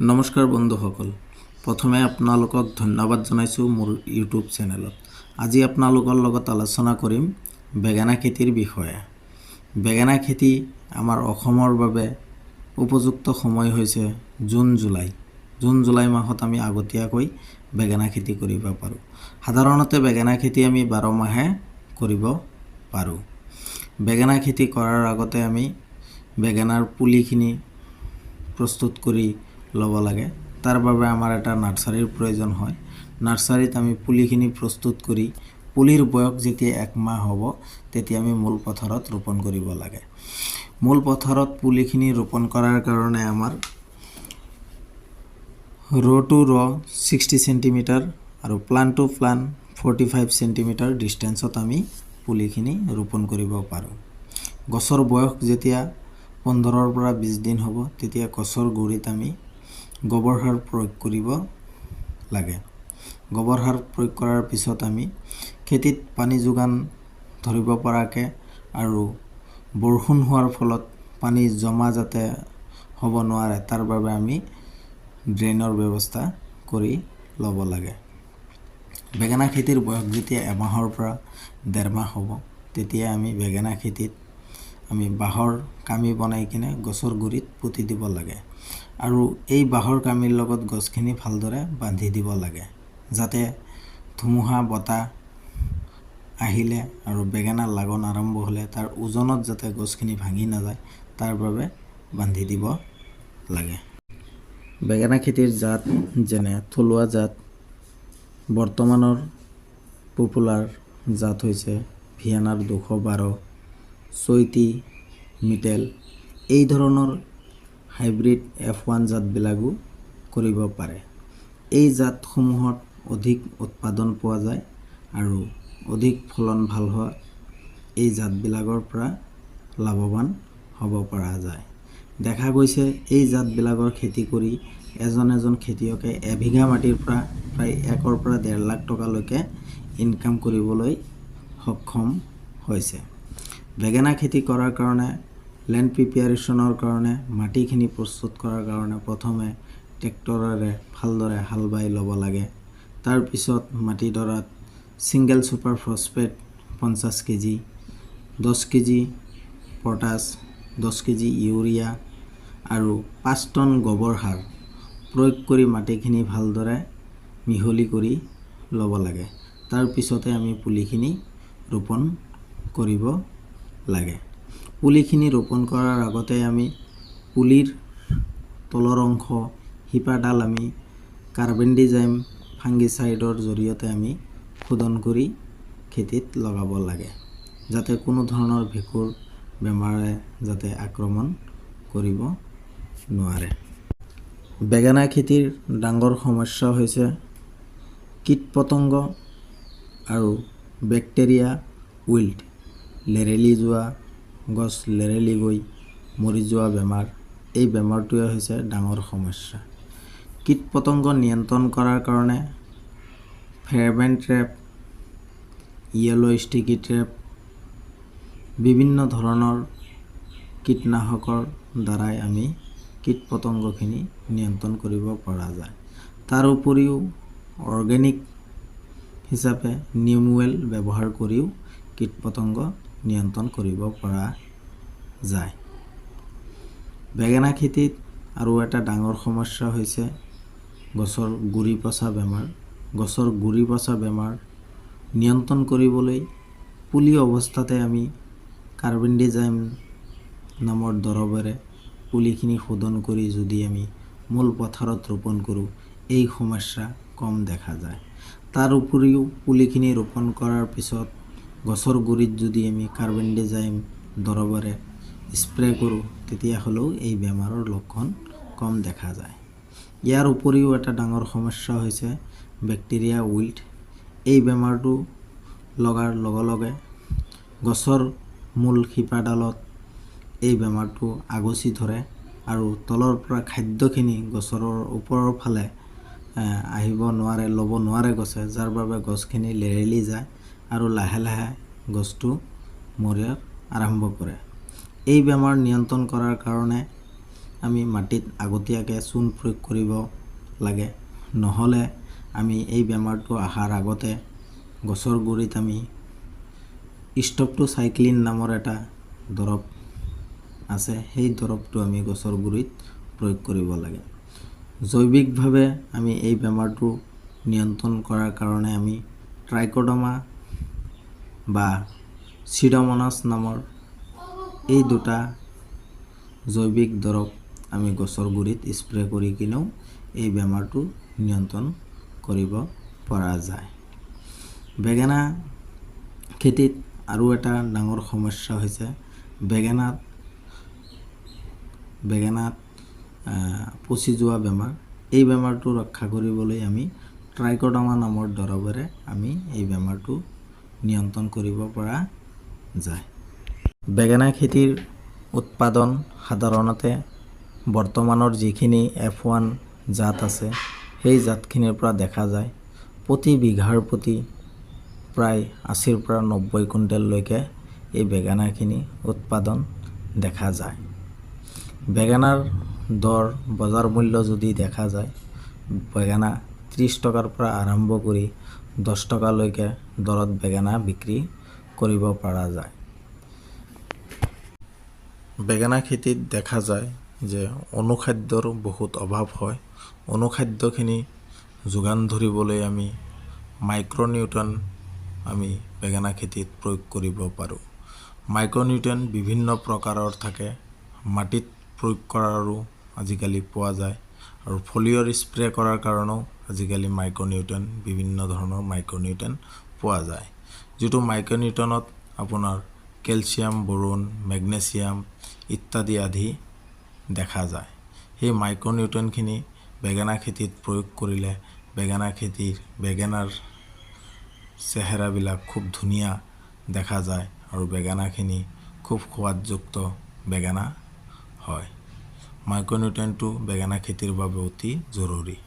নমস্কাৰ বন্ধুসকল, প্ৰথমে আপোনালোকক ধন্যবাদ জনাইছোঁ মোৰ ইউটিউব চেনেলত। আজি আপোনালোকৰ লগত আলোচনা কৰিম বেঙেনা খেতিৰ বিষয়ে। বেঙেনা খেতি আমাৰ অসমৰ বাবে উপযুক্ত সময় হৈছে জুন জুলাই মাহত আমি আগতীয়াকৈ বেঙেনা খেতি কৰিব পাৰোঁ। সাধাৰণতে বেঙেনা খেতি আমি 12 মাহে কৰিব পাৰোঁ। বেঙেনা খেতি কৰাৰ আগতে আমি বেঙেনাৰ পুলিখিনি প্ৰস্তুত কৰি ল'ব লাগে। তাৰ বাবে আমাৰ এটা নাৰ্চাৰীৰ প্ৰয়োজন হয়। নাৰ্চাৰীত আমি পুলিখিনি প্ৰস্তুত কৰি পুলিৰ বয়স যেতিয়া 1 মাহ হ'ব তেতিয়া আমি মূল পথাৰত ৰোপণ কৰিব লাগে। মূল পথাৰত পুলিখিনি ৰোপণ কৰাৰ কাৰণে আমাৰ ৰ টু ৰ 60 চেণ্টিমিটাৰ আৰু প্লান টু প্লান 45 চেণ্টিমিটাৰ ডিষ্টেঞ্চত আমি পুলিখিনি ৰোপণ কৰিব পাৰোঁ। গছৰ বয়স যেতিয়া 15 পৰা 20 দিন হ'ব তেতিয়া গছৰ গুৰিত আমি গোবৰ সাৰ প্ৰয়োগ কৰিব লাগে। গোবৰ সাৰ প্ৰয়োগ কৰাৰ পিছত আমি খেতিত পানী যোগান ধৰিব পৰাকৈ আৰু বৰষুণ হোৱাৰ ফলত পানী জমা যাতে হ'ব নোৱাৰে তাৰ বাবে আমি ড্ৰেইনৰ ব্যৱস্থা কৰি ল'ব লাগে। বেঙেনা খেতিৰ বয়স যেতিয়া 1 মাহৰ পৰা 1.5 মাহ হ'ব তেতিয়া আমি বেঙেনা খেতিত আমি বাঁহৰ কামি বনাই কিনে গছৰ গুৰিত পুতি দিব লাগে আৰু এই বাঁহৰ কামিৰ লগত গছখিনি ভালদৰে বান্ধি দিব লাগে যাতে ধুমুহা বতাহ আহিলে আৰু বেঙেনা লাগন আৰম্ভ হ'লে তাৰ ওজনত যাতে গছখিনি ভাঙি নাযায় তাৰ বাবে বান্ধি দিব লাগে। বেঙেনা খেতিৰ জাত যেনে থলুৱা জাত বৰ্তমানৰ পপুলাৰ জাত হৈছে ভিয়েনাৰ 212, চৈতি, মিটেল। এই ধৰণৰ হাইব্ৰিড F1 জাতবিলাকো কৰিব পাৰে। এই জাতসমূহত অধিক উৎপাদন পোৱা যায় আৰু অধিক ফলন ভাল হোৱা এই জাতবিলাকৰ পৰা লাভৱান হ'ব পৰা যায়। দেখা গৈছে এই জাতবিলাকৰ খেতি কৰি এজন খেতিয়কে এবিঘা মাটিৰ পৰা প্ৰায় 1 পৰা 1.5 লাখ টকালৈকে ইনকাম কৰিবলৈ সক্ষম হৈছে। বেঙেনা খেতি কৰাৰ কাৰণে লেণ্ড প্ৰিপেয়াৰেশ্যনৰ কাৰণে মাটিখিনি প্ৰস্তুত কৰাৰ কাৰণে প্ৰথমে ট্ৰেক্টৰেৰে ভালদৰে হাল বাই ল'ব লাগে। তাৰপিছত মাটিডৰাত single super phosphate 50 KG, 10 KG potash, 10 KG urea আৰু 5 টন গোবৰ সাৰ প্ৰয়োগ কৰি মাটিখিনি ভালদৰে মিহলি কৰি ল'ব লাগে। তাৰপিছতে আমি পুলিখিনি ৰোপণ কৰিব লাগে। পুলিখিনি ৰোপণ কৰাৰ আগতে আমি পুলিৰ তলৰ অংশ শিপাডাল আমি কাৰ্বেণ্ডিজাইম ফাংগিচাইডৰ জৰিয়তে আমি শোধন কৰি খেতিত লগাব লাগে যাতে কোনো ধৰণৰ ভেঁকুৰ বেমাৰে যাতে আক্ৰমণ কৰিব নোৱাৰে। বেঙেনা খেতিৰ ডাঙৰ সমস্যা হৈছে কীট-পতংগ আৰু বেক্টেৰিয়া উইল্ট, লেৰেলি যোৱা, গছ লেৰেলি গৈ মৰি যোৱা বেমাৰ। এই বেমাৰটোৱে হৈছে ডাঙৰ সমস্যা। কীট-পতংগ নিয়ন্ত্ৰণ কৰাৰ কাৰণে ফেৰমেন ট্ৰেপ, য়েলো ষ্টিকি ট্ৰেপ, বিভিন্ন ধৰণৰ কীটনাশকৰ দ্বাৰাই আমি কীট-পতংগখিনি নিয়ন্ত্ৰণ কৰিব পৰা যায়। তাৰ উপৰিও অৰ্গেনিক হিচাপে নিম অইল ব্যৱহাৰ কৰিও কীট-পতংগ নিয়ন্ত্ৰণ কৰিব পৰা যায়। বেঙেনা খেতিত আৰু এটা ডাঙৰ সমস্যা হৈছে গছৰ গুৰি পচা বেমাৰ। গছৰ গুৰি পচা বেমাৰ নিয়ন্ত্ৰণ কৰিবলৈ পুলি অৱস্থাতে আমি কাৰ্বেণ্ডিজাইম নামৰ দৰৱেৰে পুলিখিনি শোধন কৰি যদি আমি মূল পথাৰত ৰোপণ কৰোঁ এই সমস্যা কম দেখা যায়। তাৰ উপৰিও পুলিখিনি ৰোপণ কৰাৰ পিছত গছৰ গুৰিত যদি আমি কাৰ্বেণ্ডিজাইম দৰৱেৰে স্প্ৰে কৰোঁ তেতিয়াহ'লেও এই বেমাৰৰ লক্ষণ কম দেখা যায়। ইয়াৰ উপৰিও এটা ডাঙৰ সমস্যা হৈছে বেক্টেৰিয়া উইল্ট। এই বেমাৰটো লগাৰ লগে লগে গছৰ মূল শিপাডালত এই বেমাৰটো আগচি ধৰে আৰু তলৰ পৰা খাদ্যখিনি গছৰ ওপৰৰ ফালে আহিব নোৱাৰে, ল'ব নোৱাৰে গছে, যাৰ বাবে গছখিনি লেৰেলি যায় আৰু লাহে লাহে গছটো মৰিব আৰম্ভ কৰে। এই বেমাৰ নিয়ন্ত্ৰণ কৰাৰ কাৰণে আমি মাটিত আগতীয়াকৈ চূণ প্ৰয়োগ কৰিব লাগে। নহ'লে আমি এই বেমাৰটো অহাৰ আগতে গছৰ গুৰিত আমি ষ্ট্ৰেপ্টোচাইক্লিন নামৰ এটা দৰৱ আছে, সেই দৰৱটো আমি গছৰ গুৰিত প্ৰয়োগ কৰিব লাগে। জৈৱিকভাৱে আমি এই বেমাৰটো নিয়ন্ত্ৰণ কৰাৰ কাৰণে আমি ট্ৰাইকোডাৰ্মা বা চিউডোমোনাছ নামৰ এই দুটা জৈৱিক দৰৱ আমি গছৰ গুৰিত স্প্ৰে কৰি কিনেও এই বেমাৰটো নিয়ন্ত্ৰণ কৰিব পৰা যায়। বেঙেনা খেতিত আৰু এটা ডাঙৰ সমস্যা হৈছে বেঙেনাত পচি যোৱা বেমাৰ। এই বেমাৰটো ৰক্ষা কৰিবলৈ আমি ট্ৰাইকোডাৰ্মা নামৰ দৰৱেৰে আমি এই বেমাৰটো নিয়ন্ত্ৰণ কৰিব পৰা যায়। বেঙেনা খেতিৰ উৎপাদন সাধাৰণতে বৰ্তমানৰ যিখিনি F1 জাত আছে সেই জাতখিনিৰ পৰা দেখা যায় প্ৰতি বিঘাৰ প্ৰতি প্ৰায় 80ৰ পৰা 90 কুইণ্টেললৈকে এই বেঙেনাখিনি উৎপাদন দেখা যায়। বেঙেনাৰ দৰ বজাৰ মূল্য যদি দেখা যায়, বেঙেনা 30 টকাৰ পৰা আৰম্ভ কৰি 10 টকালৈকে দৰত বেঙেনা বিক্ৰী কৰিব পৰা যায়। বেঙেনা খেতিত দেখা যায় যে অনুখাদ্যৰ বহুত অভাৱ হয়। অনুখাদ্যখিনি যোগান ধৰিবলৈ আমি মাইক্ৰনিউট্ৰিয়েণ্ট আমি বেঙেনা খেতিত প্ৰয়োগ কৰিব পাৰোঁ। মাইক্ৰনিউট্ৰিয়েণ্ট বিভিন্ন প্ৰকাৰৰ থাকে, মাটিত প্ৰয়োগ কৰাৰো আজিকালি পোৱা যায় আৰু ফলিঅ'ৰ স্প্ৰে কৰাৰ কাৰণেও আজিকালি মাইক্ৰনিউট্ৰিয়েণ্ট বিভিন্ন ধৰণৰ মাইক্ৰনিউট্ৰিয়েণ্ট পোৱা যায়। যিটো মাইক্ৰনিউট্ৰিয়েণ্টত আপোনাৰ কেলছিয়াম, বোৰন, মেগনেছিয়াম ইত্যাদি আদি দেখা যায়। সেই মাইক্ৰনিউট্ৰিয়েণ্টখিনি বেঙেনা খেতিত প্ৰয়োগ কৰিলে বেঙেনাৰ চেহেৰাবিলাক খুব ধুনীয়া দেখা যায় আৰু বেঙেনাখিনি খুব সোৱাদযুক্ত বেঙেনা হয়। মাইক্ৰনিউট্ৰিয়েণ্টটো বেঙেনা খেতিৰ বাবে অতি জৰুৰী।